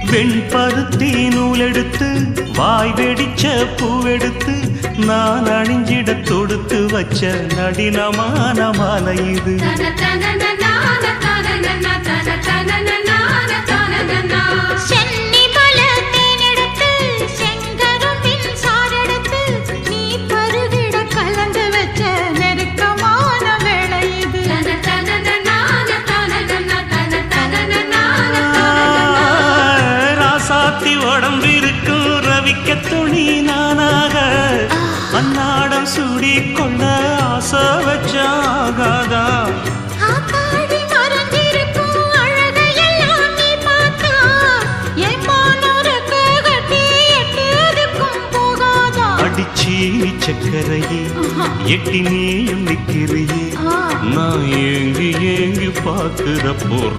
வெண்பருத்தி நூலெடுத்து வாய் வெடிச்ச பூவெடுத்து நான் அணிஞ்சிட தொடுத்து வச்ச நடினமான மாலை இது. உடம்பிருக்கும் ரவிக்க துணி நானாக அன்னாடம் சூடி கொள்ள ஆசை வச்சாகாதா. அடிச்சி சக்கரையே எட்டி நீயும் நிக்கிறியே நான் ஏங்கி ஏங்கி பார்க்கிறப்போ